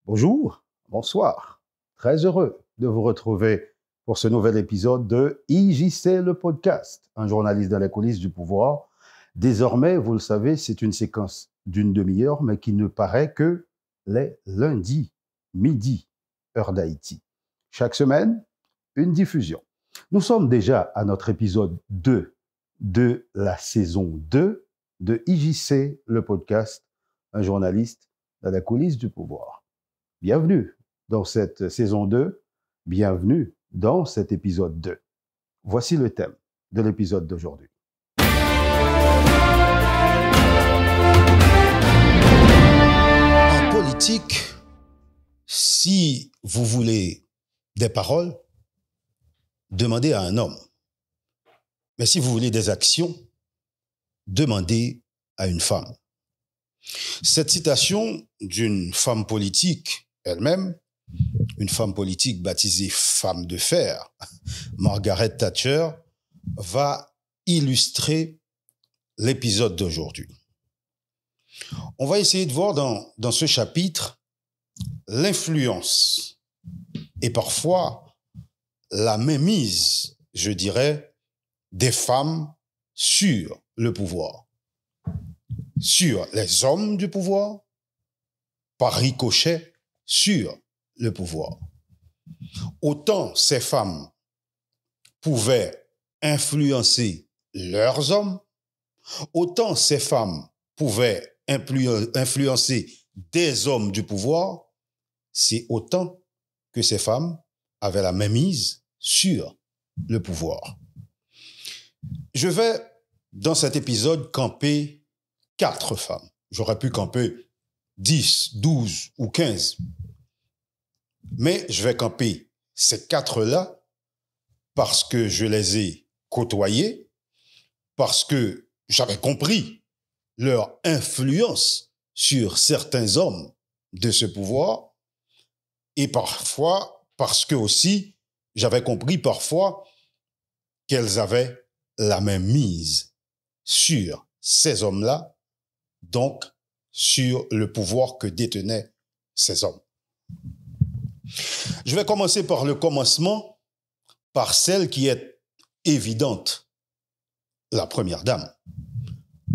Bonjour, bonsoir. Très heureux de vous retrouver pour ce nouvel épisode de IJC le podcast, un journaliste dans les coulisses du pouvoir. Désormais, vous le savez, c'est une séquence d'une demi-heure, mais qui ne paraît que les lundis, midi, heure d'Haïti. Chaque semaine, une diffusion. Nous sommes déjà à notre épisode 2 de la saison 2 de IJC le podcast, un journaliste dans les coulisses du pouvoir. Bienvenue dans cette saison 2, bienvenue dans cet épisode 2. Voici le thème de l'épisode d'aujourd'hui. En politique, si vous voulez des paroles, demandez à un homme. Mais si vous voulez des actions, demandez à une femme. Cette citation d'une femme politique elle-même, une femme politique baptisée femme de fer, Margaret Thatcher, va illustrer l'épisode d'aujourd'hui. On va essayer de voir dans ce chapitre l'influence et parfois la mainmise, je dirais, des femmes sur le pouvoir, sur les hommes du pouvoir, par ricochet sur le pouvoir. Autant ces femmes pouvaient influencer leurs hommes, autant ces femmes pouvaient influencer des hommes du pouvoir, c'est autant que ces femmes avaient la mainmise sur le pouvoir. Je vais, dans cet épisode, camper 4 femmes. J'aurais pu camper 10, 12 ou 15. Mais je vais camper ces 4-là parce que je les ai côtoyées, parce que j'avais compris leur influence sur certains hommes de ce pouvoir, et parfois parce que aussi j'avais compris parfois qu'elles avaient la même mise sur ces hommes-là, donc sur le pouvoir que détenaient ces hommes. Je vais commencer par le commencement, par celle qui est évidente, la première dame,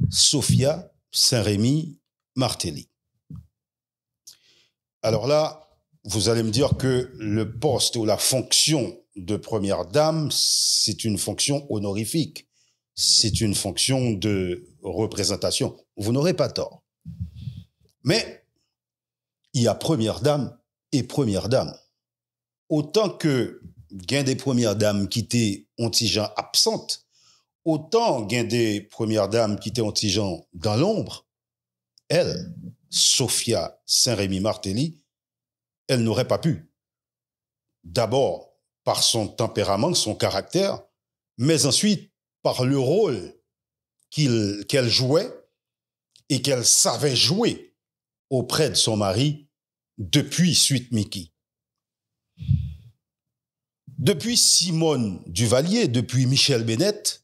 Sophia Saint-Rémy Martelly. Alors là, vous allez me dire que le poste ou la fonction de première dame, c'est une fonction honorifique. C'est une fonction de représentation. Vous n'aurez pas tort. Mais il y a première dame et première dame. Autant que gain des premières dames qui étaient ontigeants absentes, autant gain des premières dames qui étaient ontigeants dans l'ombre, elle, Sophia Saint-Rémy Martelly, elle n'aurait pas pu. D'abord, par son tempérament, son caractère, mais ensuite, par le rôle qu'elle jouait et qu'elle savait jouer auprès de son mari depuis Sweet Mickey. Depuis Simone Duvalier, depuis Michel Bennett,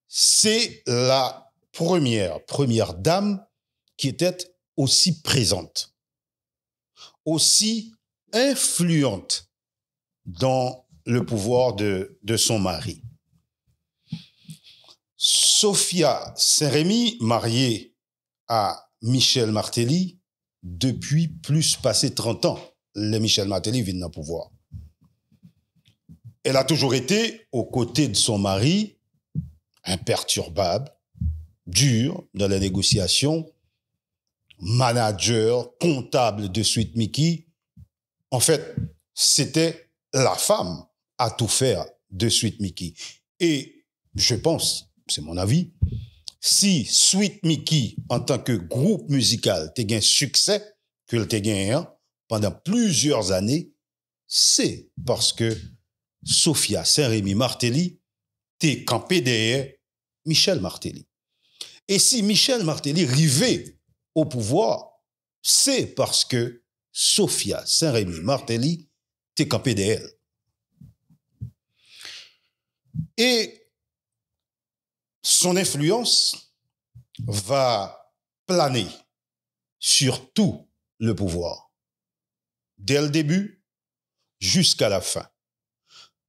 c'est la première dame qui était aussi présente, aussi influente dans le pouvoir de son mari. Sophia Saint-Rémy, mariée à Michel Martelly, depuis plus passé 30 ans, les Michel Martelly viennent dans le pouvoir. Elle a toujours été aux côtés de son mari, imperturbable, dur dans la négociation, manager, comptable de Sweet Mickey. En fait, c'était la femme à tout faire de Sweet Mickey. Et je pense, c'est mon avis, si Sweet Mickey, en tant que groupe musical, t'a gagné succès, que le t'a gagné pendant plusieurs années, c'est parce que Sophia Saint-Rémy Martelly t'est campé derrière Michel Martelly. Et si Michel Martelly arrivait au pouvoir, c'est parce que Sophia Saint-Rémy Martelly t'est campé derrière elle. Et son influence va planer sur tout le pouvoir. dès le début jusqu'à la fin.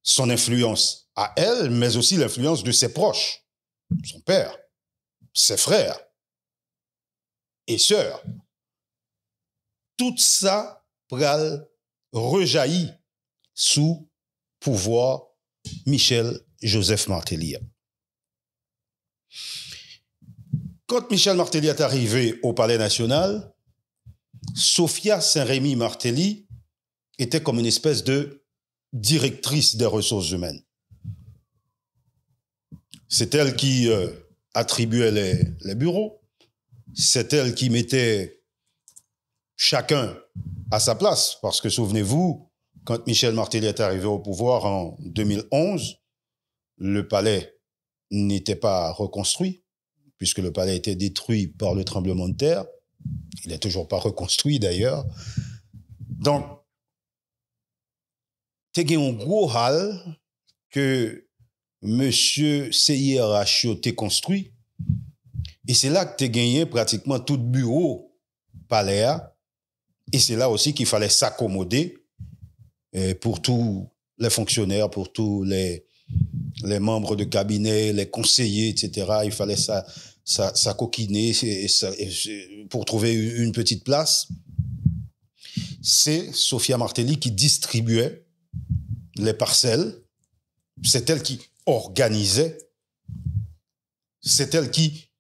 Son influence à elle, mais aussi l'influence de ses proches, son père, ses frères et sœurs. Tout ça pral rejaillit sous pouvoir Michel Joseph Martelly. Quand Michel Martelly est arrivé au Palais national, Sophia Saint-Rémy Martelly était comme une espèce de directrice des ressources humaines. C'est elle qui attribuait les bureaux, c'est elle qui mettait chacun à sa place, parce que souvenez-vous, quand Michel Martelly est arrivé au pouvoir en 2011, le palais n'était pas reconstruit, puisque le palais était détruit par le tremblement de terre. Il n'est toujours pas reconstruit d'ailleurs. Donc, tu as un gros hall que M. CIRH a construit. Et c'est là que tu as gagné pratiquement tout bureau palais. Et c'est là aussi qu'il fallait s'accommoder pour tous les fonctionnaires, pour tous les membres de cabinet, les conseillers, etc. Il fallait s'acoquiner pour trouver une petite place. C'est Sophia Martelly qui distribuait les parcelles. C'est elle qui organisait. C'est elle qui,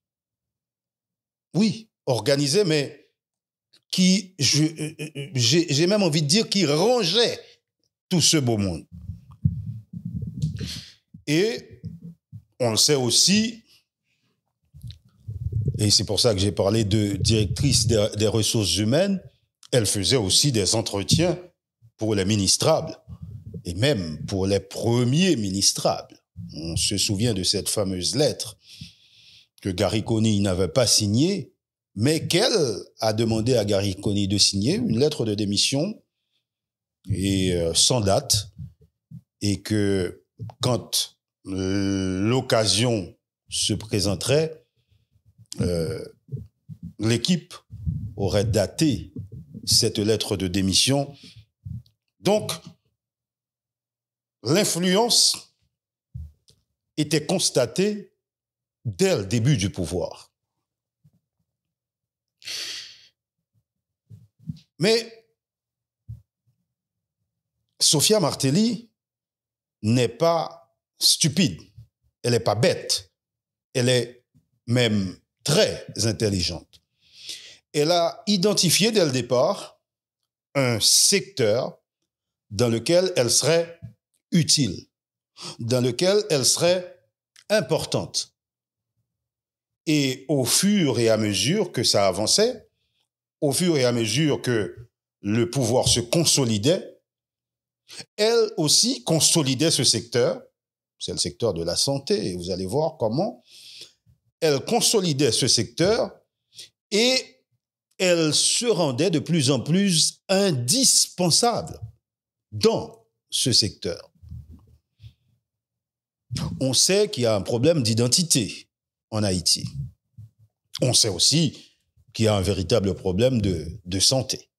oui, organisait, mais qui, j'ai même envie de dire, qui rangeait tout ce beau monde. Et on le sait aussi, et c'est pour ça que j'ai parlé de directrice des ressources humaines, elle faisait aussi des entretiens pour les ministrables, et même pour les premiers ministrables. On se souvient de cette fameuse lettre que Gariconi n'avait pas signée, mais qu'elle a demandé à Gariconi de signer, une lettre de démission, et sans date, et que quand l'occasion se présenterait, l'équipe aurait daté cette lettre de démission. Donc, l'influence était constatée dès le début du pouvoir. Mais Sophia Martelly n'est pas stupide, elle n'est pas bête, elle est même très intelligente. Elle a identifié dès le départ un secteur dans lequel elle serait utile, dans lequel elle serait importante. Et au fur et à mesure que ça avançait, au fur et à mesure que le pouvoir se consolidait, elle aussi consolidait ce secteur, c'est le secteur de la santé, et vous allez voir comment elle consolidait ce secteur et elle se rendait de plus en plus indispensable dans ce secteur. On sait qu'il y a un problème d'identité en Haïti. On sait aussi qu'il y a un véritable problème de santé.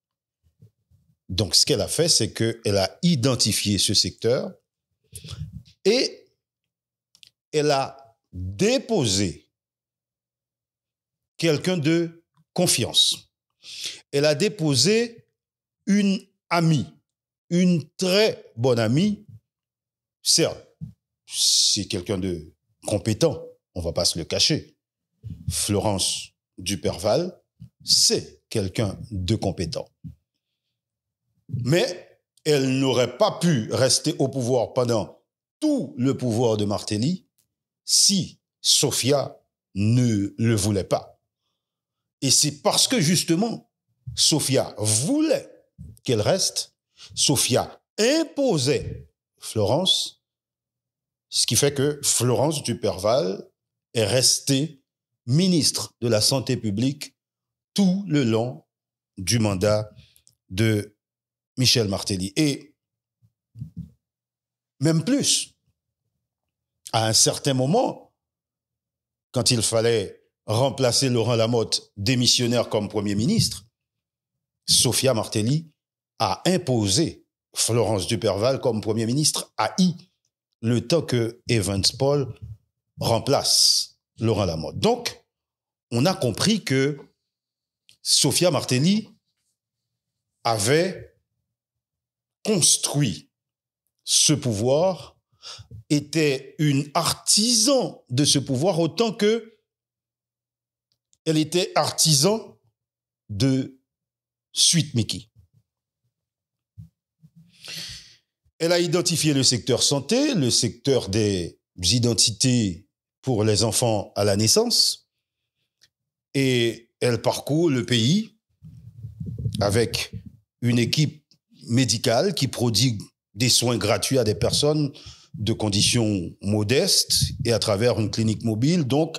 Donc, ce qu'elle a fait, c'est qu'elle a identifié ce secteur et elle a déposé quelqu'un de confiance. Elle a déposé une amie, une très bonne amie. Certes, c'est quelqu'un de compétent, on ne va pas se le cacher. Florence Duperval, c'est quelqu'un de compétent. Mais elle n'aurait pas pu rester au pouvoir pendant tout le pouvoir de Martelly si Sophia ne le voulait pas. Et c'est parce que justement, Sophia voulait qu'elle reste, Sophia imposait Florence, ce qui fait que Florence Duperval est restée ministre de la Santé publique tout le long du mandat de Michel Martelly. Et même plus, à un certain moment, quand il fallait remplacer Laurent Lamotte, démissionnaire comme Premier ministre, Sophia Martelly a imposé Florence Duperval comme Premier ministre à le temps que Evans Paul remplace Laurent Lamotte. Donc, on a compris que Sophia Martelly avait construit ce pouvoir, était une artisan de ce pouvoir autant que elle était artisan de Suite Mickey. Elle a identifié le secteur santé, le secteur des identités pour les enfants à la naissance, et elle parcourt le pays avec une équipe médicale qui prodigue des soins gratuits à des personnes de conditions modestes et à travers une clinique mobile. Donc,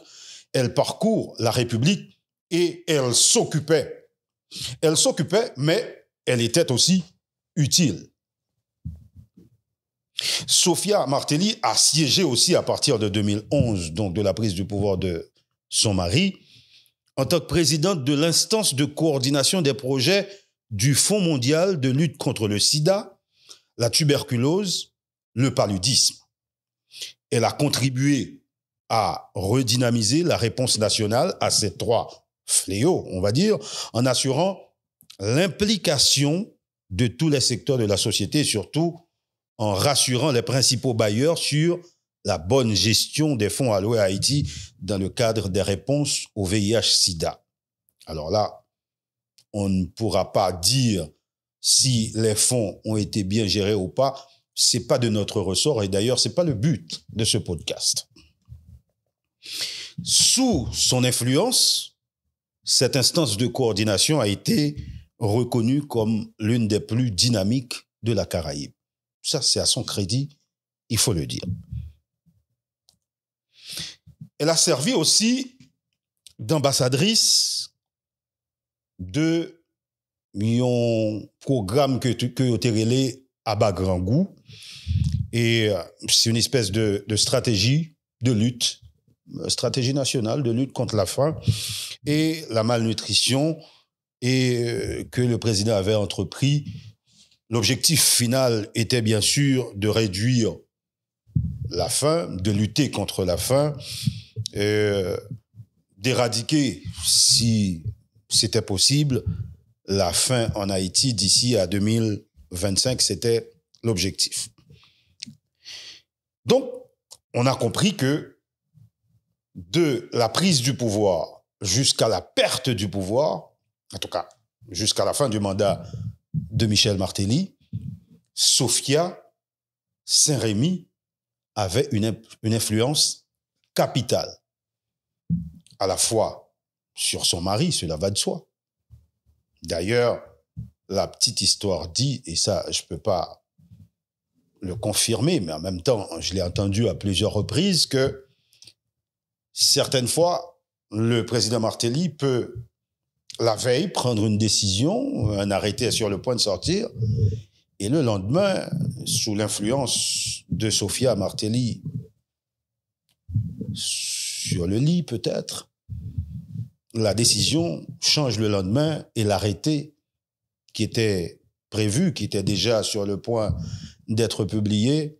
elle parcourt la République et elle s'occupait. Elle s'occupait, mais elle était aussi utile. Sophia Martelly a siégé aussi à partir de 2011, donc de la prise du pouvoir de son mari, en tant que présidente de l'instance de coordination des projets du Fonds mondial de lutte contre le sida, la tuberculose, le paludisme. Elle a contribué à redynamiser la réponse nationale à ces trois fléaux, on va dire, en assurant l'implication de tous les secteurs de la société, surtout en rassurant les principaux bailleurs sur la bonne gestion des fonds alloués à Haïti dans le cadre des réponses au VIH-Sida. Alors là, on ne pourra pas dire si les fonds ont été bien gérés ou pas. C'est pas de notre ressort et d'ailleurs, c'est pas le but de ce podcast. Sous son influence, cette instance de coordination a été reconnue comme l'une des plus dynamiques de la Caraïbe. Ça, c'est à son crédit, il faut le dire. Elle a servi aussi d'ambassadrice de un programme que Oterele à bas grand goût. Et c'est une espèce de stratégie de lutte, stratégie nationale de lutte contre la faim et la malnutrition et que le président avait entrepris. L'objectif final était bien sûr de réduire la faim, de lutter contre la faim, d'éradiquer, si c'était possible, la faim en Haïti d'ici à 2025, c'était l'objectif. Donc, on a compris que de la prise du pouvoir jusqu'à la perte du pouvoir, en tout cas jusqu'à la fin du mandat de Michel Martelly, Sophia Saint-Rémy avait une influence capitale, à la fois sur son mari, cela va de soi. D'ailleurs, la petite histoire dit, et ça je ne peux pas le confirmer, mais en même temps, je l'ai entendu à plusieurs reprises, que certaines fois, le président Martelly peut, la veille, prendre une décision, un arrêté est sur le point de sortir, et le lendemain, sous l'influence de Sophia Martelly, sur le lit peut-être, la décision change le lendemain et l'arrêté qui était prévu, qui était déjà sur le point d'être publié,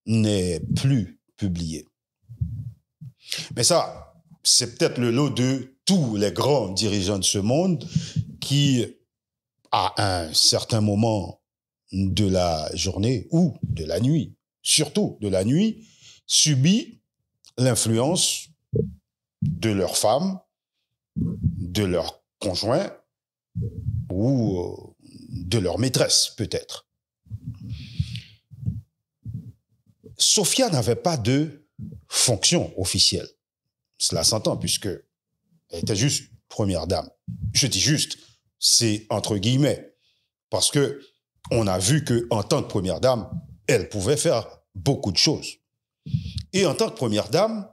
n'est plus publié. Mais ça, c'est peut-être le lot de tous les grands dirigeants de ce monde qui, à un certain moment de la journée ou de la nuit, surtout de la nuit, subit l'influence de leur femme, de leur conjoint ou de leur maîtresse, peut-être. Sophia n'avait pas de fonction officielle. Cela s'entend puisque elle était juste première dame. Je dis juste, c'est entre guillemets, parce que on a vu que en tant que première dame, elle pouvait faire beaucoup de choses. Et en tant que première dame,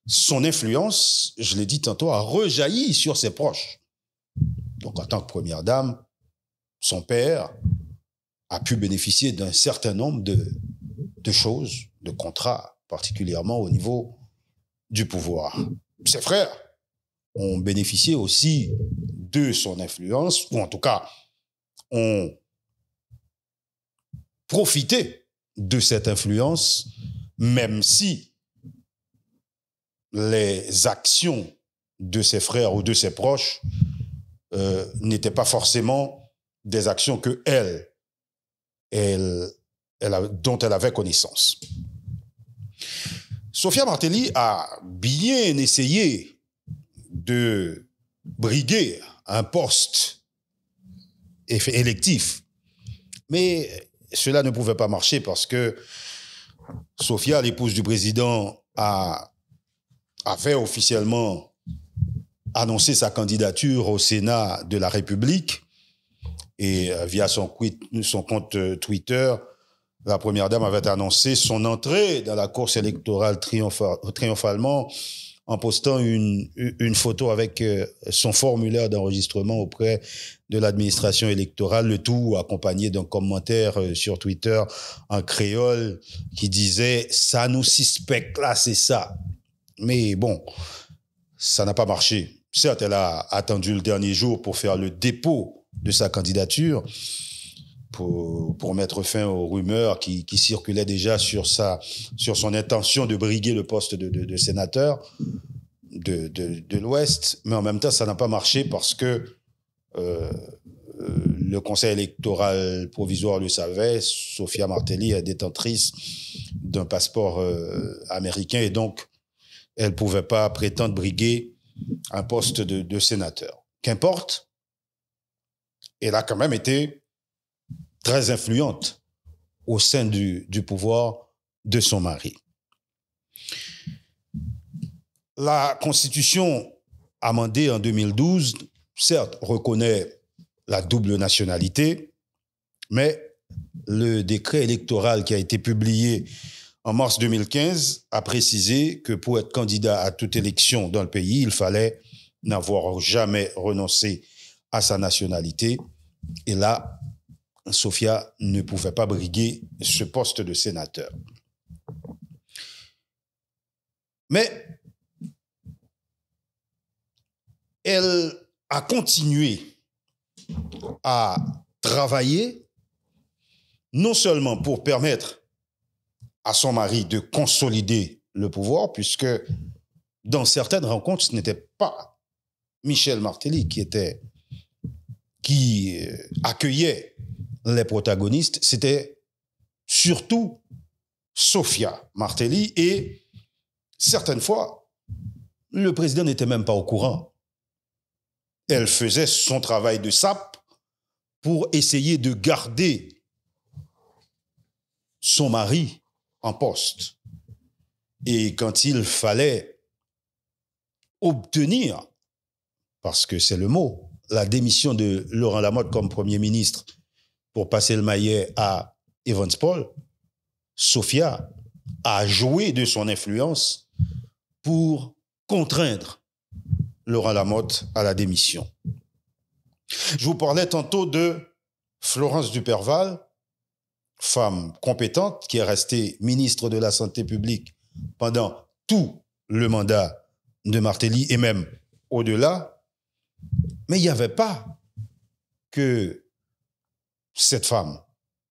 son influence, je l'ai dit tantôt, a rejailli sur ses proches. Donc en tant que première dame, son père a pu bénéficier d'un certain nombre de choses, de contrats, particulièrement au niveau du pouvoir. Ses frères ont bénéficié aussi de son influence, ou en tout cas ont profité de cette influence, même si les actions de ses frères ou de ses proches n'étaient pas forcément des actions que dont elle avait connaissance. Sophia Martelly a bien essayé de briguer un poste électif, mais cela ne pouvait pas marcher parce que Sophia, l'épouse du président, avait officiellement annoncé sa candidature au Sénat de la République et via son compte Twitter, la première dame avait annoncé son entrée dans la course électorale triomphalement en postant une photo avec son formulaire d'enregistrement auprès de l'administration électorale, le tout accompagné d'un commentaire sur Twitter en créole qui disait « ça nous suspecte là, c'est ça ». Mais bon, ça n'a pas marché. Certes, elle a attendu le dernier jour pour faire le dépôt de sa candidature, pour mettre fin aux rumeurs qui circulaient déjà sur son intention de briguer le poste de sénateur de l'Ouest. Mais en même temps, ça n'a pas marché parce que le Conseil électoral provisoire le savait, Sophia Martelly est détentrice d'un passeport américain et donc elle ne pouvait pas prétendre briguer un poste de sénateur. Qu'importe, elle a quand même été très influente au sein du pouvoir de son mari. La Constitution amendée en 2012, certes, reconnaît la double nationalité, mais le décret électoral qui a été publié en mars 2015 a précisé que pour être candidat à toute élection dans le pays, il fallait n'avoir jamais renoncé à sa nationalité. Et là, Sophia ne pouvait pas briguer ce poste de sénateur. Mais elle a continué à travailler non seulement pour permettre à son mari de consolider le pouvoir, puisque dans certaines rencontres, ce n'était pas Michel Martelly qui accueillait les protagonistes, c'était surtout Sophia Martelly et certaines fois, le président n'était même pas au courant. Elle faisait son travail de sape pour essayer de garder son mari en poste. Et quand il fallait obtenir, parce que c'est le mot, la démission de Laurent Lamotte comme Premier ministre pour passer le maillet à Evans Paul, Sophia a joué de son influence pour contraindre Laurent Lamotte à la démission. Je vous parlais tantôt de Florence Duperval, femme compétente qui est restée ministre de la Santé publique pendant tout le mandat de Martelly et même au-delà. Mais il n'y avait pas que cette femme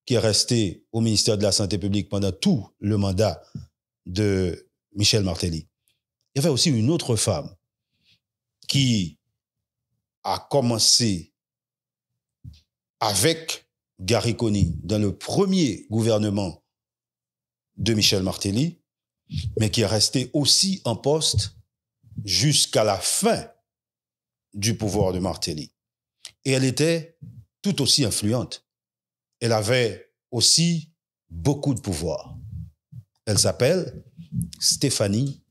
qui est restée au ministère de la Santé publique pendant tout le mandat de Michel Martelly. Il y avait aussi une autre femme qui a commencé avec Gary Coney dans le premier gouvernement de Michel Martelly, mais qui est restée aussi en poste jusqu'à la fin du pouvoir de Martelly. Et elle était tout aussi influente. Elle avait aussi beaucoup de pouvoir. Elle s'appelle Stéphanie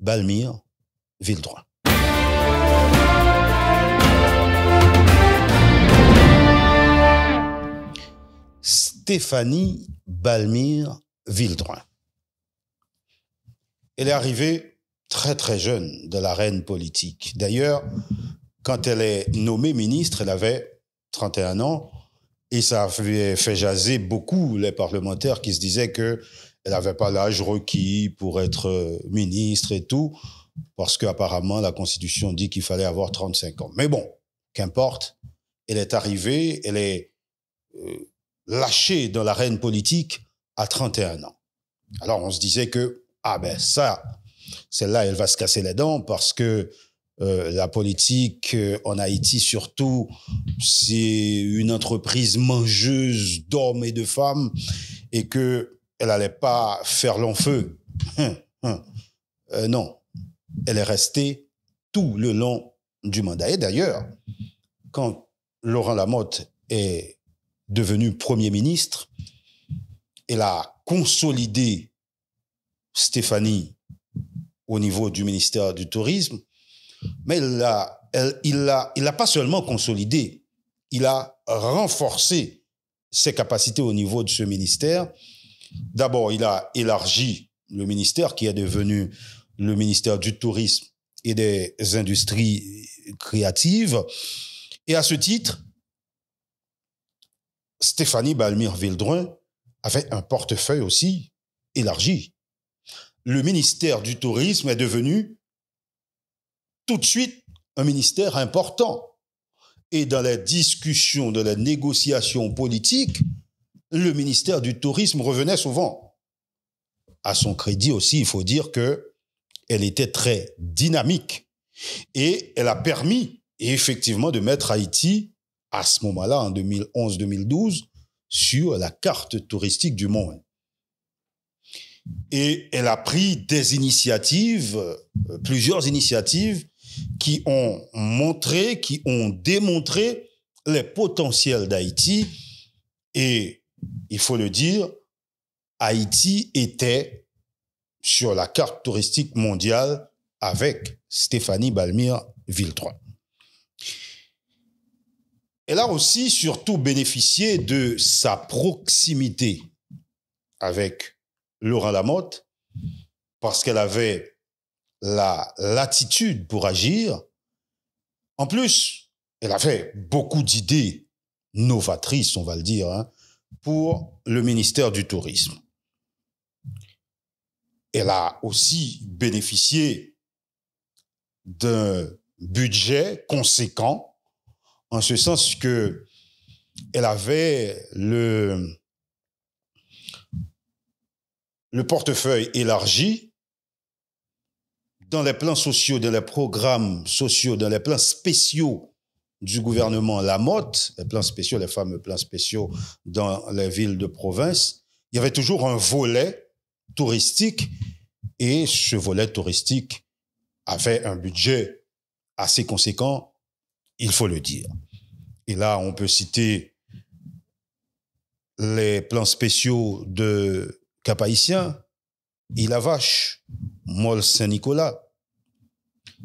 Balmire Vildroin. Stéphanie Balmire Vildroin. Elle est arrivée très très jeune de l'arène politique. D'ailleurs, quand elle est nommée ministre, elle avait 31 ans et ça avait fait jaser beaucoup les parlementaires qui se disaient qu'elle n'avait pas l'âge requis pour être ministre et tout, parce qu'apparemment la Constitution dit qu'il fallait avoir 35 ans. Mais bon, qu'importe, elle est arrivée, elle est lâchée dans l'arène politique à 31 ans. Alors, on se disait que, celle-là, elle va se casser les dents parce que la politique en Haïti, surtout, c'est une entreprise mangeuse d'hommes et de femmes et qu'elle n'allait pas faire long feu. Non, elle est restée tout le long du mandat. Et d'ailleurs, quand Laurent Lamotte est devenu Premier ministre, elle a consolidé Stéphanie au niveau du ministère du Tourisme, mais il l'a pas seulement consolidé, il a renforcé ses capacités au niveau de ce ministère. D'abord, il a élargi le ministère qui est devenu le ministère du Tourisme et des Industries créatives. Et à ce titre, Stéphanie Balmire-Vildroin avait un portefeuille aussi élargi. Le ministère du Tourisme est devenu tout de suite un ministère important. Et dans les discussions, dans les négociations politiques, le ministère du Tourisme revenait souvent. À son crédit aussi, il faut dire qu'elle était très dynamique. Et elle a permis, effectivement, de mettre Haïti, à ce moment-là, en 2011-2012, sur la carte touristique du monde. Et elle a pris des initiatives, plusieurs initiatives, qui ont montré, qui ont démontré les potentiels d'Haïti. Et il faut le dire, Haïti était sur la carte touristique mondiale avec Stéphanie Balmire-Vildroin. Elle a aussi surtout bénéficié de sa proximité avec Laurent Lamotte parce qu'elle avait la latitude pour agir. En plus, elle avait beaucoup d'idées novatrices, on va le dire, pour le ministère du Tourisme. Elle a aussi bénéficié d'un budget conséquent, en ce sens que elle avait le portefeuille élargi dans les plans sociaux, dans les programmes sociaux, dans les plans spéciaux du gouvernement Lamotte, les plans spéciaux, les fameux plans spéciaux dans les villes de province. Il y avait toujours un volet touristique et ce volet touristique avait un budget assez conséquent, il faut le dire. Et là, on peut citer les plans spéciaux de Cap-Haïtien, Île-à-Vache, Mole Saint-Nicolas.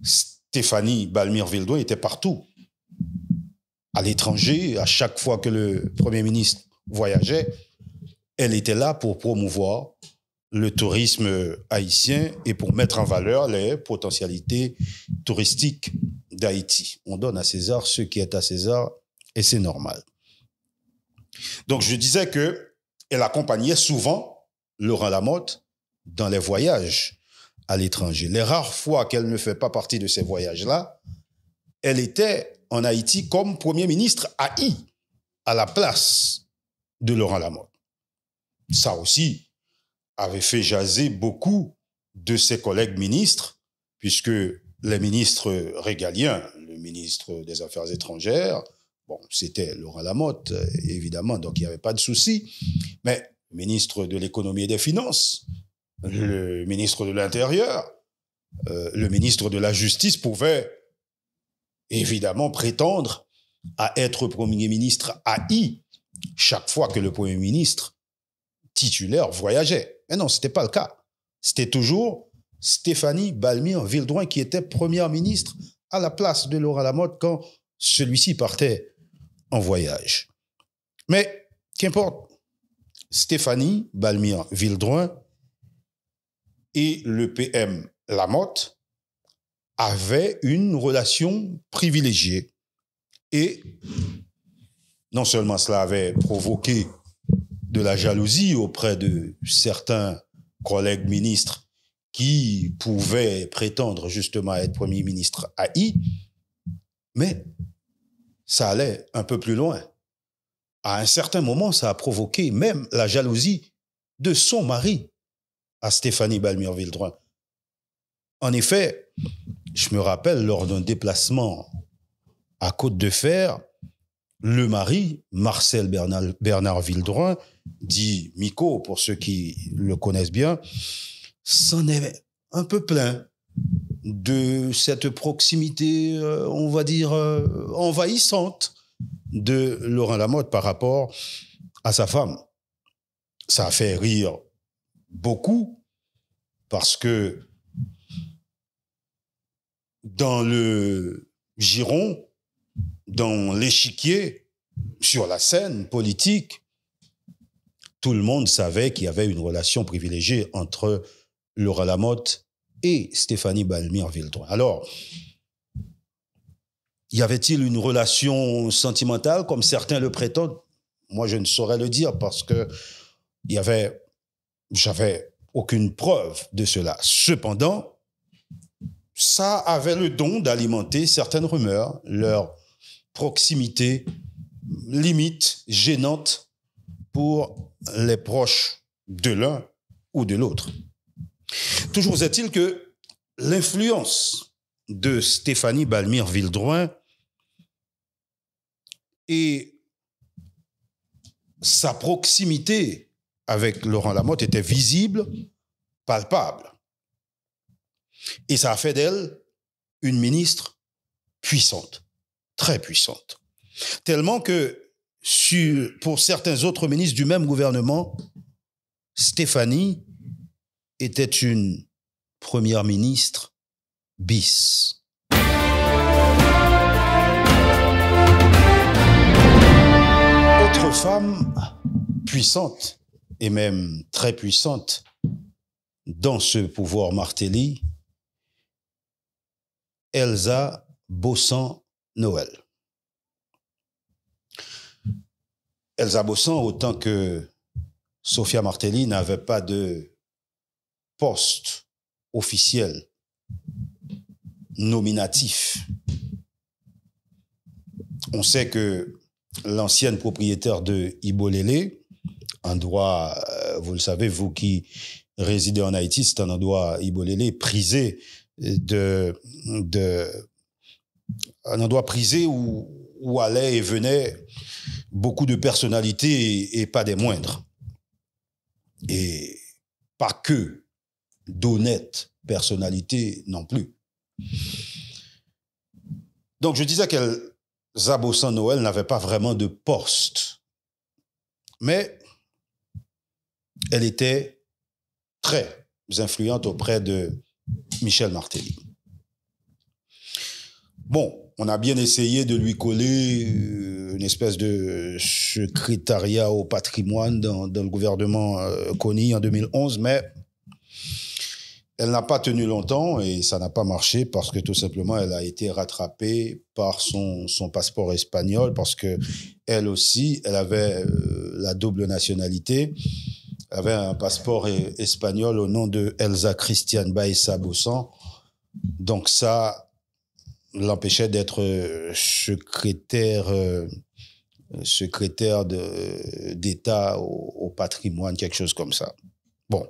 Stéphanie Balmire-Vildroin était partout. À l'étranger, à chaque fois que le Premier ministre voyageait, elle était là pour promouvoir le tourisme haïtien et pour mettre en valeur les potentialités touristiques d'Haïti. On donne à César ce qui est à César et c'est normal. Donc, je disais qu'elle accompagnait souvent Laurent Lamotte dans les voyages à l'étranger. Les rares fois qu'elle ne fait pas partie de ces voyages-là, elle était en Haïti comme Premier ministre haï à la place de Laurent Lamotte. Ça aussi avait fait jaser beaucoup de ses collègues ministres, puisque les ministres régaliens, le ministre des Affaires étrangères, bon, c'était Laurent Lamotte, évidemment, donc il n'y avait pas de souci, mais le ministre de l'économie et des finances, le ministre de l'Intérieur, le ministre de la Justice pouvaient évidemment prétendre à être Premier ministre haï chaque fois que le Premier ministre titulaire voyageait. Mais non, ce n'était pas le cas. C'était toujours Stéphanie Balmire-Vildroin qui était Première ministre à la place de Laurent Lamotte quand celui-ci partait en voyage. Mais qu'importe, Stéphanie Balmire-Vildroin et le PM Lamotte avaient une relation privilégiée. Et non seulement cela avait provoqué de la jalousie auprès de certains collègues ministres qui pouvaient prétendre justement être Premier ministre haï, mais ça allait un peu plus loin. À un certain moment, ça a provoqué même la jalousie de son mari à Stéphanie Balmire-Vildroin. En effet, je me rappelle, lors d'un déplacement à Côte-de-Fer, le mari, Marcel Bernard Vildroin, dit Miko, pour ceux qui le connaissent bien, s'en est un peu plaint de cette proximité, on va dire, envahissante de Laurent Lamotte par rapport à sa femme. Ça a fait rire beaucoup parce que dans le giron, dans l'échiquier, sur la scène politique, tout le monde savait qu'il y avait une relation privilégiée entre Laurent Lamotte et Stéphanie Balmire-Vildroin. Alors, y avait-il une relation sentimentale, comme certains le prétendent? Moi, je ne saurais le dire parce que j'avais aucune preuve de cela. Cependant, ça avait le don d'alimenter certaines rumeurs, leur proximité limite, gênante pour les proches de l'un ou de l'autre. Toujours est-il que l'influence de Stéphanie Balmire-Vildroin et sa proximité avec Laurent Lamotte était visible, palpable. Et ça a fait d'elle une ministre puissante, très puissante. Tellement que pour certains autres ministres du même gouvernement, Stéphanie était une première ministre bis. Autre femme puissante, et même très puissante, dans ce pouvoir Martelly, Elsa Bossan-Noël. Elsa Bossan, autant que Sophia Martelly, n'avait pas de poste officiel nominatif. On sait que l'ancienne propriétaire de Ibolélé, un endroit, vous le savez, vous qui résidez en Haïti, c'est un endroit, Ibolélé, prisé un endroit prisé où allaient et venaient beaucoup de personnalités et pas des moindres. Et pas que d'honnêtes personnalités non plus. Donc je disais qu'Elsa Bossan-Noël n'avait pas vraiment de poste, mais elle était très influente auprès de Michel Martelly. Bon, on a bien essayé de lui coller une espèce de secrétariat au patrimoine dans le gouvernement Kony en 2011, mais elle n'a pas tenu longtemps et ça n'a pas marché parce que tout simplement, elle a été rattrapée par son passeport espagnol parce que elle aussi, elle avait la double nationalité. Elle avait un passeport espagnol au nom de Elsa Christiane Baeza Bossan. Donc ça l'empêchait d'être secrétaire d'État au patrimoine, quelque chose comme ça. Bon,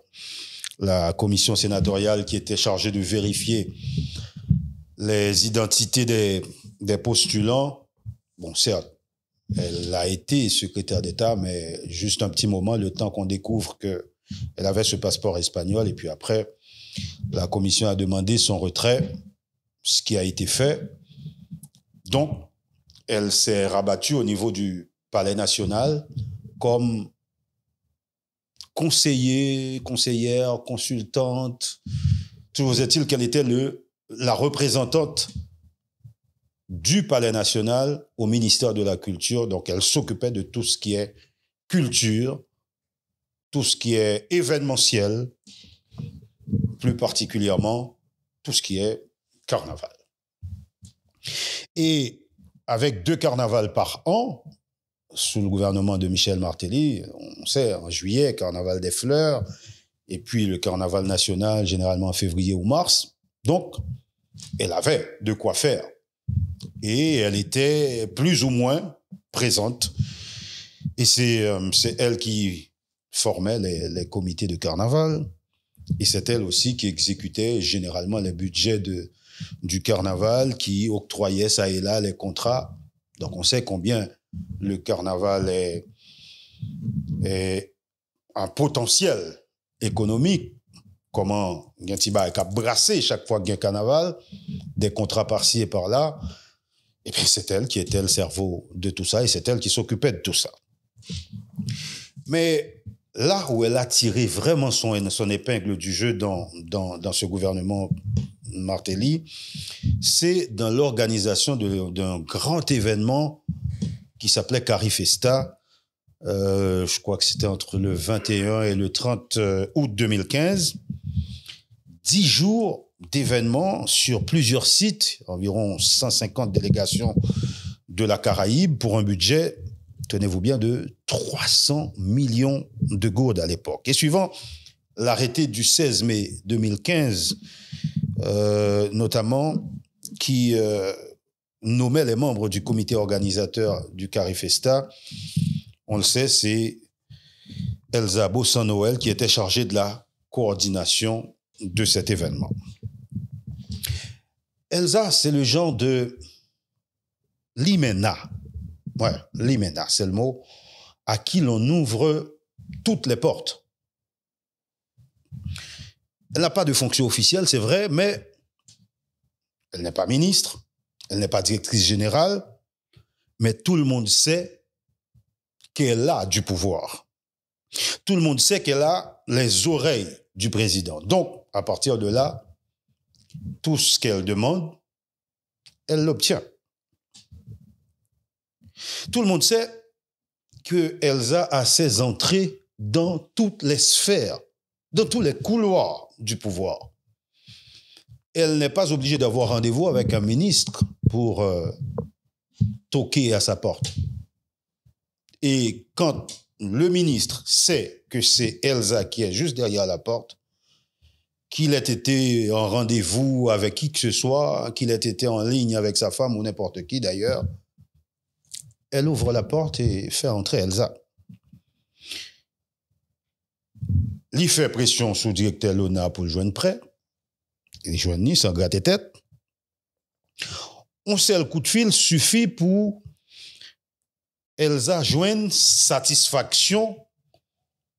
la commission sénatoriale qui était chargée de vérifier les identités des postulants, bon, certes, elle a été secrétaire d'État, mais juste un petit moment, le temps qu'on découvre qu'elle avait ce passeport espagnol, et puis après, la commission a demandé son retrait, ce qui a été fait. Donc, elle s'est rabattue au niveau du Palais national comme conseillère, consultante. Toujours est-il qu'elle était la représentante du Palais national au ministère de la Culture. Donc, elle s'occupait de tout ce qui est culture, tout ce qui est événementiel, plus particulièrement tout ce qui est carnaval. Et avec 2 carnavals par an, sous le gouvernement de Michel Martelly, on sait, en juillet, carnaval des fleurs, et puis le carnaval national, généralement en février ou mars. Donc, elle avait de quoi faire. et elle était plus ou moins présente. Et c'est elle qui formait les comités de carnaval, et c'est elle aussi qui exécutait généralement les budgets du carnaval, qui octroyait ça et là les contrats. Donc on sait combien le carnaval est un potentiel économique. Comment il y a brassé chaque fois qu'il y a un carnaval, des contrats par-ci et par-là. Et bien c'est elle qui était le cerveau de tout ça, et c'est elle qui s'occupait de tout ça. Mais là où elle a tiré vraiment son épingle du jeu dans ce gouvernement Martelly, c'est dans l'organisation d'un grand événement qui s'appelait Carifesta. Je crois que c'était entre le 21 et le 30 août 2015. 10 jours d'événements sur plusieurs sites, environ 150 délégations de la Caraïbe pour un budget, tenez-vous bien, de 300 millions de gourdes à l'époque. Et suivant l'arrêté du 16 mai 2015, notamment, qui nommait les membres du comité organisateur du Carifesta, on le sait, c'est Elsa Bossan-Noël qui était chargée de la coordination de cet événement. Elsa, c'est le genre de limena. Ouais, limena, c'est le mot, à qui l'on ouvre toutes les portes. Elle n'a pas de fonction officielle, c'est vrai, mais elle n'est pas ministre, elle n'est pas directrice générale, mais tout le monde sait qu'elle a du pouvoir. Tout le monde sait qu'elle a les oreilles du président. Donc, à partir de là, tout ce qu'elle demande, elle l'obtient. Tout le monde sait que Elsa a ses entrées dans toutes les sphères, dans tous les couloirs du pouvoir. Elle n'est pas obligée d'avoir rendez-vous avec un ministre pour toquer à sa porte. Et quand le ministre sait que c'est Elsa qui est juste derrière la porte, qu'il ait été en rendez-vous avec qui que ce soit, qu'il ait été en ligne avec sa femme ou n'importe qui d'ailleurs, elle ouvre la porte et fait entrer Elsa. Il fait pression sous directeur Lona pour le joindre prêt. Il joint ni sans gratter tête. On sait le coup de fil suffit pour Elsa joindre satisfaction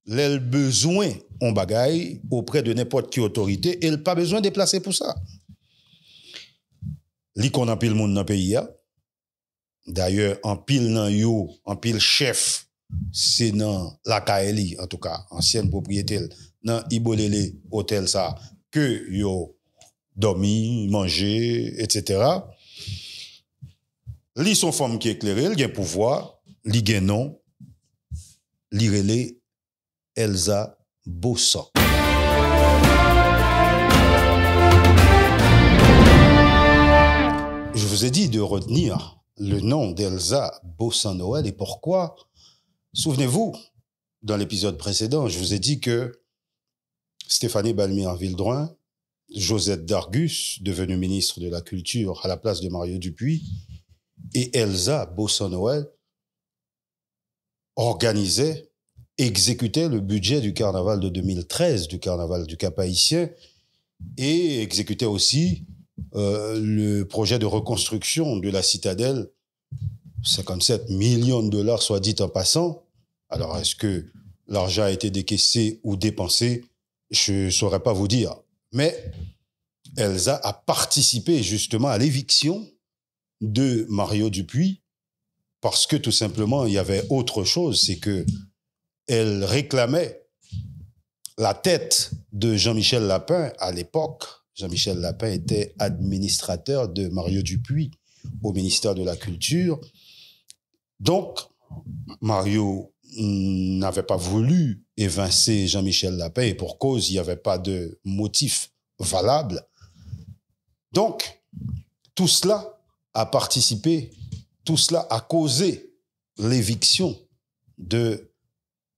les besoins en bagaille auprès de n'importe qui autorité et elle pas besoin de déplacer pour ça. Li qu'on a pile monde dans le pays. D'ailleurs, en pile nan yo, en pile chef, c'est dans la KLI, en tout cas, ancienne propriété, dans Ibolele hôtel ça, que yo dormi, manger, etc. Li son femme qui est éclairée, il a un pouvoir, li gen non, li relé Elsa Bossan. Je vous ai dit de retenir le nom d'Elsa Bossan-Noël et pourquoi. Souvenez-vous, dans l'épisode précédent, je vous ai dit que Stéphanie Balmire-Vildroin, Josette Dargus, devenue ministre de la Culture à la place de Mario Dupuis, et Elsa Bossan-Noël organisaient, exécutaient le budget du carnaval de 2013, du carnaval du Cap-Haïtien, et exécutaient aussi le projet de reconstruction de la citadelle, 57 millions de dollars, soit dit en passant. Alors, est-ce que l'argent a été décaissé ou dépensé? Je ne saurais pas vous dire. Mais Elsa a participé justement à l'éviction de Mario Dupuis parce que tout simplement, il y avait autre chose, c'est que elle réclamait la tête de Jean-Michel Lapin à l'époque. Jean-Michel Lapin était administrateur de Mario Dupuis au ministère de la Culture. Donc, Mario n'avait pas voulu évincer Jean-Michel Lapin et pour cause, il n'y avait pas de motif valable. Donc, tout cela a participé, tout cela a causé l'éviction de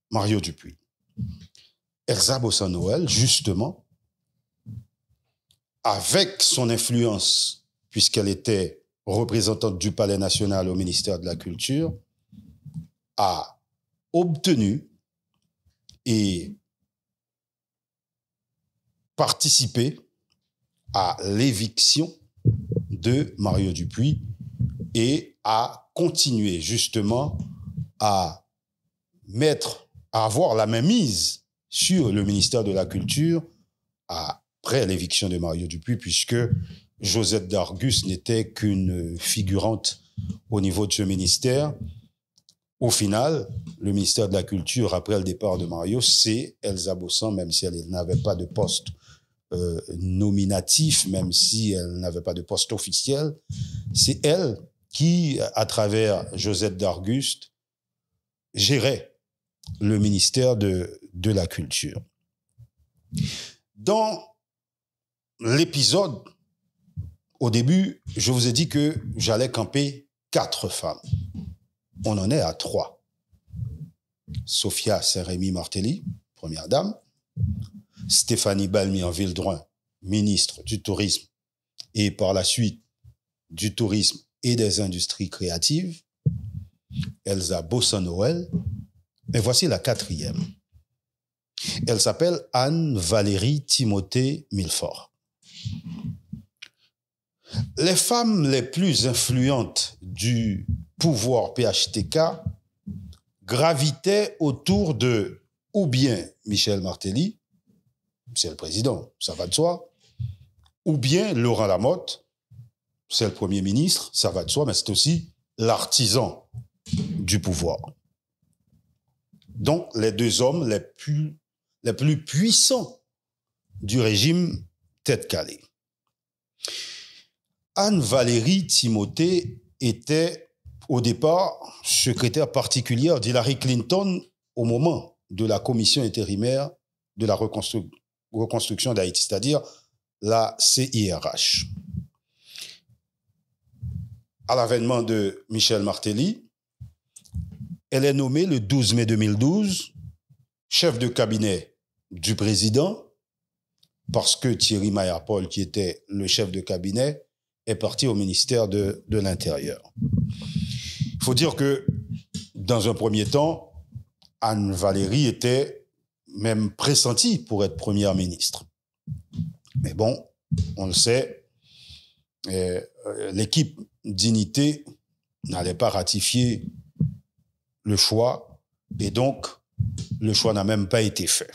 Mario Dupuis. Elsa Bossan-Noël, justement, avec son influence, puisqu'elle était représentante du Palais national au ministère de la Culture, a obtenu et participé à l'éviction de Mario Dupuis et a continué justement à avoir la mainmise sur le ministère de la Culture après l'éviction de Mario Dupuis, puisque Josette Dargus n'était qu'une figurante au niveau de ce ministère. Au final, le ministère de la Culture, après le départ de Mario, c'est Elsa Bossan, même si elle n'avait pas de poste nominatif, même si elle n'avait pas de poste officiel. C'est elle qui, à travers Josette Dargus, gérait le ministère de la Culture. Dans l'épisode, au début, je vous ai dit que j'allais camper 4 femmes. On en est à 3. Sophia Saint-Rémy Martelly, première dame. Stéphanie Balmy-en-Villedoin, ministre du Tourisme et par la suite du Tourisme et des Industries créatives. Elsa Bossan-Noël. Et voici la 4e. Elle s'appelle Anne-Valérie Timothée Milfort. Les femmes les plus influentes du pouvoir PHTK gravitaient autour de ou bien Michel Martelly, c'est le président, ça va de soi, ou bien Laurent Lamotte, c'est le Premier ministre, ça va de soi, mais c'est aussi l'artisan du pouvoir. Donc, les 2 hommes les plus puissants du régime tête calée. Anne-Valérie Timothée était au départ secrétaire particulière d'Hillary Clinton au moment de la commission intérimaire de la reconstruction d'Haïti, c'est-à-dire la CIRH. À l'avènement de Michel Martelly, elle est nommée le 12 mai 2012 chef de cabinet du président parce que Thierry Mayapol, qui était le chef de cabinet, est parti au ministère de l'Intérieur. Il faut dire que, dans un premier temps, Anne-Valérie était même pressentie pour être première ministre. Mais bon, on le sait, l'équipe d'unité n'allait pas ratifier le choix, et donc le choix n'a même pas été fait.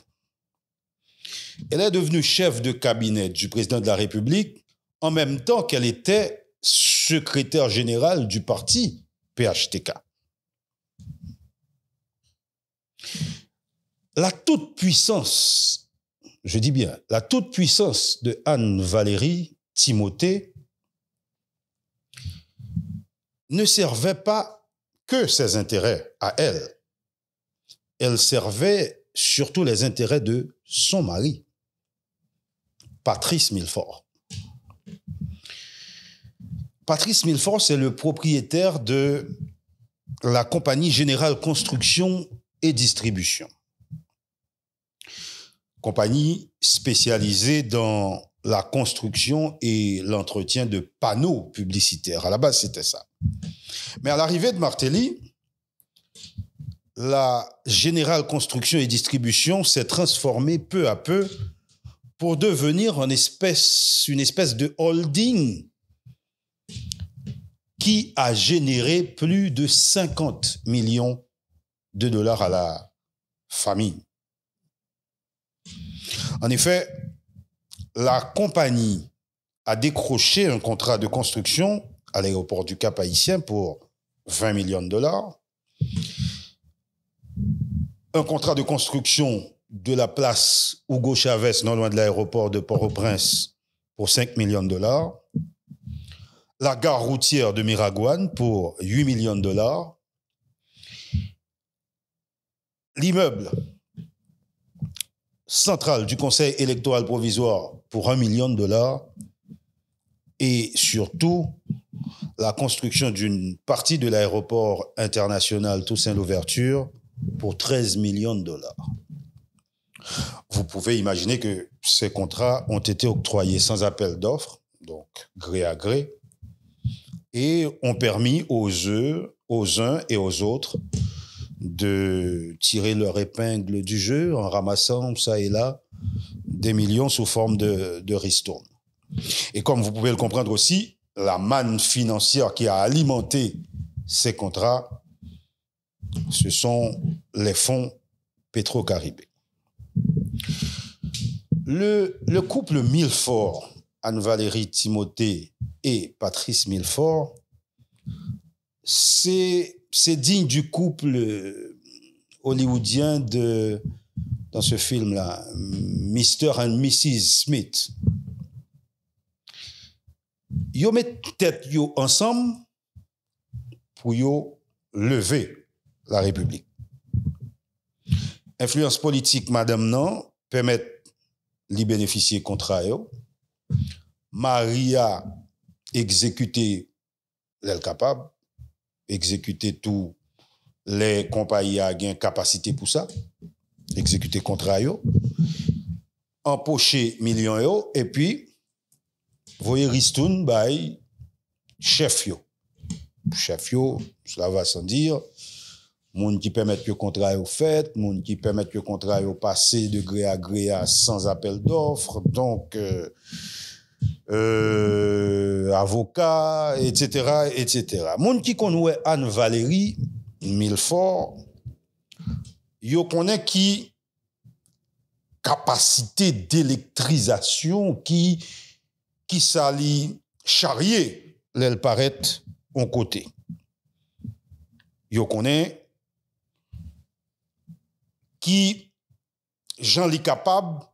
Elle est devenue chef de cabinet du président de la République en même temps qu'elle était secrétaire générale du parti PHTK. La toute-puissance, je dis bien, la toute-puissance de Anne-Valérie Timothée ne servait pas que ses intérêts à elle. Elle servait surtout les intérêts de son mari, Patrice Milfort. Patrice Milfort, c'est le propriétaire de la compagnie Générale Construction et Distribution. Compagnie spécialisée dans la construction et l'entretien de panneaux publicitaires. À la base, c'était ça. Mais à l'arrivée de Martelly, la Générale Construction et Distribution s'est transformée peu à peu pour devenir une espèce de holding qui a généré plus de 50 millions de dollars à la famille. En effet, la compagnie a décroché un contrat de construction à l'aéroport du Cap-Haïtien pour 20 millions de dollars, un contrat de construction de la place Hugo Chavez, non loin de l'aéroport de Port-au-Prince, pour 5 millions de dollars, la gare routière de Miragouane pour 8 millions de dollars, l'immeuble central du Conseil électoral provisoire pour 1 million de dollars et surtout la construction d'une partie de l'aéroport international Toussaint-Louverture pour 13 millions de dollars. Vous pouvez imaginer que ces contrats ont été octroyés sans appel d'offres, donc gré à gré, et ont permis aux uns et aux autres de tirer leur épingle du jeu en ramassant ça et là des millions sous forme de ristournes. Et comme vous pouvez le comprendre aussi, la manne financière qui a alimenté ces contrats, ce sont les fonds Petro-Caribé. Le couple Milford, Anne-Valérie Timothée et Patrice Milford, c'est digne du couple hollywoodien dans ce film-là, Mr. and Mrs. Smith. Yo met tête yo ensemble pour yo lever la République. Influence politique madame non permet li bénéficier contrat yo. Maria exécuter l'elle capable, exécuter tout les compagnies a gain capacité pour ça, exécuter contrat yo, empocher millions yo et puis voyez ristoun by chef yo. Chef yo, cela va sans dire, moun qui permet que contrat yo fait, moun qui permet que contrat yo passer de gré à gré sans appel d'offres, donc avocat, etc., etc. Moun qui connaît Anne-Valérie Milford, yo connaît qui capacité d'électrisation qui s'allie charrier l'elle paraît en côté. Yo connaît qui Jean li capable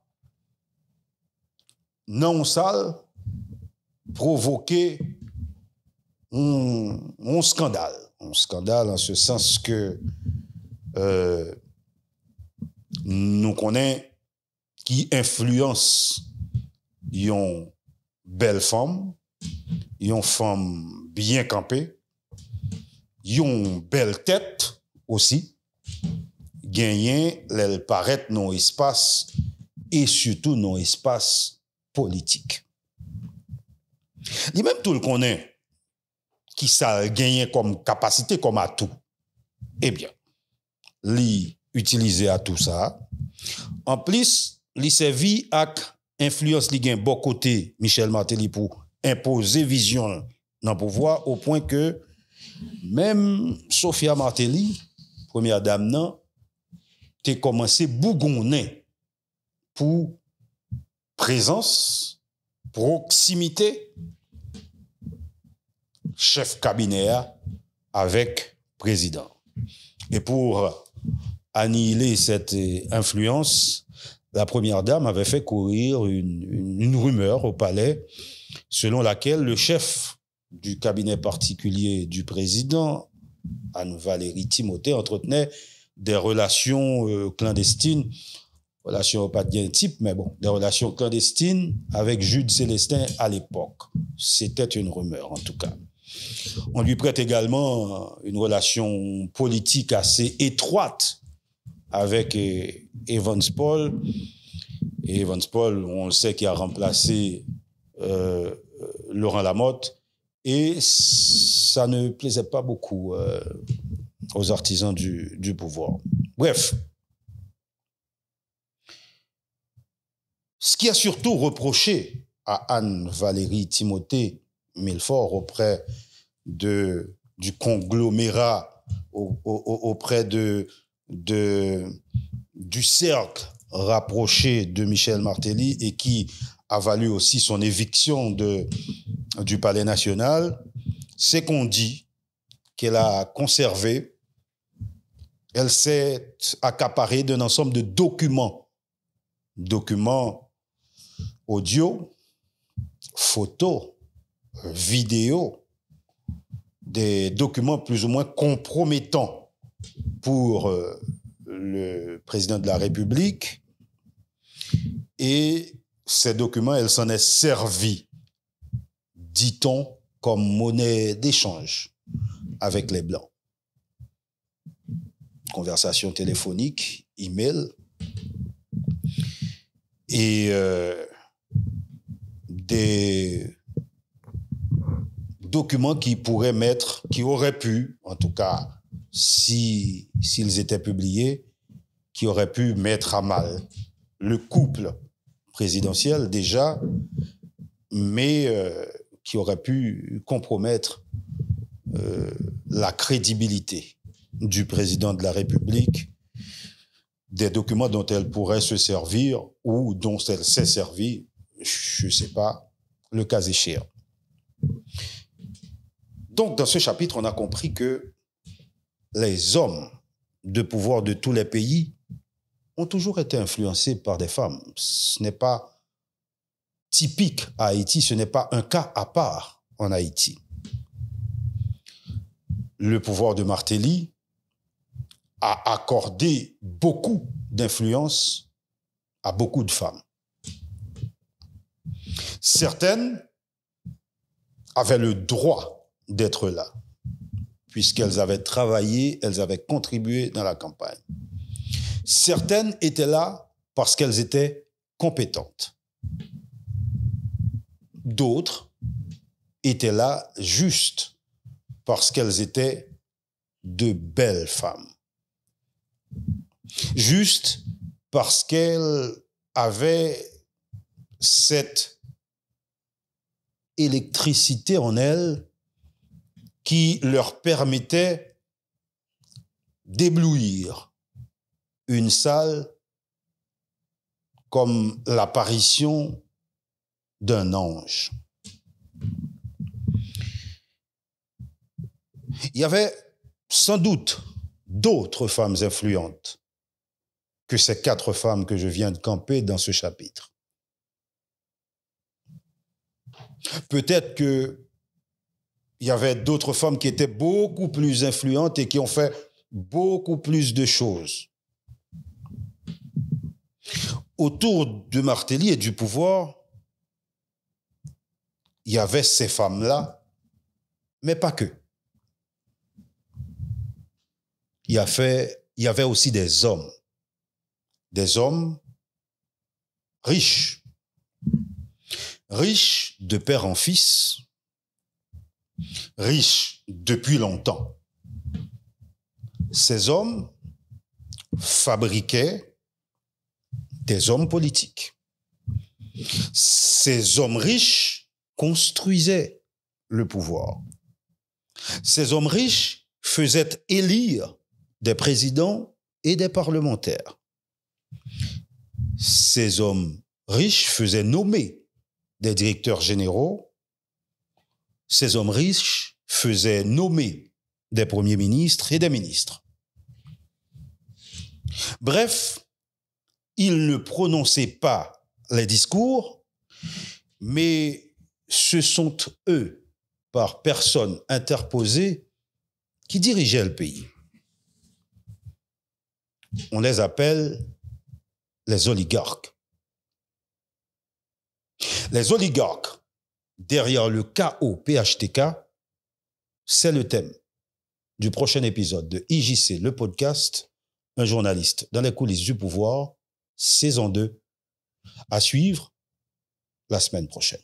non salle provoquer un scandale. Un scandale en ce sens que nous connaissons qui influence yon belle femme, yon femme bien campée, yon belle tête aussi, gagner l'elle paraît non espace et surtout non espace politique. Li même tout le connaît qui ça gagné comme capacité comme atout. Eh bien, li utiliser à tout ça. En plus, li servi ak influence li gen bon côté Michel Martelly pour imposer vision dans pouvoir au point que même Sophia Martelly, première dame nan, t'es commencé bougonner pour présence, proximité, chef cabinet avec président. Et pour annihiler cette influence, la première dame avait fait courir une rumeur au palais selon laquelle le chef du cabinet particulier du président, Anne-Valérie Timothée, entretenait des relations clandestines, relations pas de type, mais bon, des relations clandestines avec Jude Célestin à l'époque. C'était une rumeur, en tout cas. On lui prête également une relation politique assez étroite avec Evans Paul. Et Evans Paul, on le sait, qui a remplacé Laurent Lamotte. Et ça ne plaisait pas beaucoup aux artisans du pouvoir. Bref. Ce qui a surtout reproché à Anne-Valérie Timothée Milford auprès du conglomérat, auprès du cercle rapproché de Michel Martelly et qui a valu aussi son éviction du Palais national, c'est qu'on dit qu'elle a conservé, elle s'est accaparée d'un ensemble de documents audio, photos, vidéos, des documents plus ou moins compromettants pour le président de la République. Et ces documents, elle s'en est servie, dit-on, comme monnaie d'échange avec les Blancs. Conversation téléphonique, email, et des documents qui auraient pu, en tout cas, s'ils étaient publiés, qui auraient pu mettre à mal le couple présidentiel déjà, mais qui auraient pu compromettre la crédibilité du président de la République, des documents dont elle pourrait se servir ou dont elle s'est servie, je ne sais pas, le cas échéant. Donc, dans ce chapitre, on a compris que les hommes de pouvoir de tous les pays ont toujours été influencés par des femmes. Ce n'est pas typique à Haïti, ce n'est pas un cas à part en Haïti. Le pouvoir de Martelly a accordé beaucoup d'influence à beaucoup de femmes. Certaines avaient le droit d'être là, puisqu'elles avaient travaillé, elles avaient contribué dans la campagne. Certaines étaient là parce qu'elles étaient compétentes. D'autres étaient là juste parce qu'elles étaient de belles femmes. Juste parce qu'elles avaient cette électricité en elles qui leur permettait d'éblouir une salle comme l'apparition d'un ange. Il y avait sans doute d'autres femmes influentes que ces 4 femmes que je viens de camper dans ce chapitre. Peut-être qu'il y avait d'autres femmes qui étaient beaucoup plus influentes et qui ont fait beaucoup plus de choses. Autour de Martelly et du pouvoir, il y avait ces femmes-là, mais pas que. Il y avait aussi des hommes riches de père en fils, riches depuis longtemps. Ces hommes fabriquaient des hommes politiques. Ces hommes riches construisaient le pouvoir. Ces hommes riches faisaient élire des présidents et des parlementaires. Ces hommes riches faisaient nommer des directeurs généraux. Ces hommes riches faisaient nommer des premiers ministres et des ministres. Bref, ils ne prononçaient pas les discours, mais ce sont eux, par personnes interposées, qui dirigeaient le pays. On les appelle les oligarques. Les oligarques, derrière le chaos PHTK, c'est le thème du prochain épisode de IJC, le podcast, un journaliste dans les coulisses du pouvoir, saison 2, à suivre la semaine prochaine.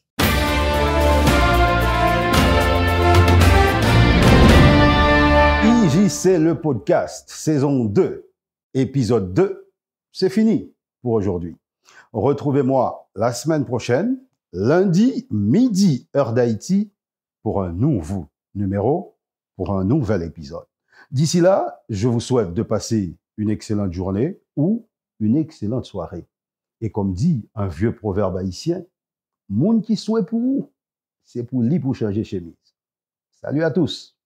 IJC, le podcast, saison 2, épisode 2, c'est fini pour aujourd'hui. Retrouvez-moi la semaine prochaine, lundi, midi, heure d'Haïti, pour un nouveau numéro, pour un nouvel épisode. D'ici là, je vous souhaite de passer une excellente journée ou une excellente soirée. Et comme dit un vieux proverbe haïtien, « Moun qui souhaite pour vous, c'est pour lui pour changer chemise. » Salut à tous.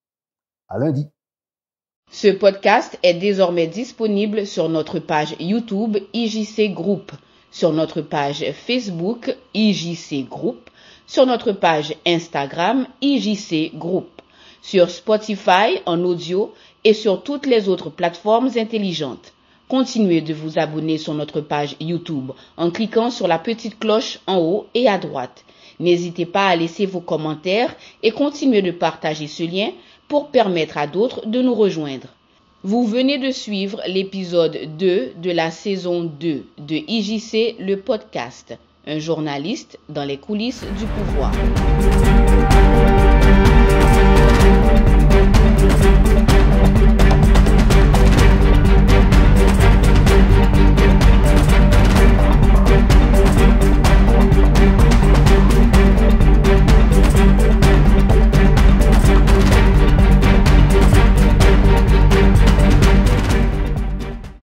À lundi. Ce podcast est désormais disponible sur notre page YouTube IJC Group, sur notre page Facebook IJC Group, sur notre page Instagram IJC Group, sur Spotify en audio et sur toutes les autres plateformes intelligentes. Continuez de vous abonner sur notre page YouTube en cliquant sur la petite cloche en haut et à droite. N'hésitez pas à laisser vos commentaires et continuez de partager ce lien pour permettre à d'autres de nous rejoindre. Vous venez de suivre l'épisode 2 de la saison 2 de IJC, le podcast, un journaliste dans les coulisses du pouvoir.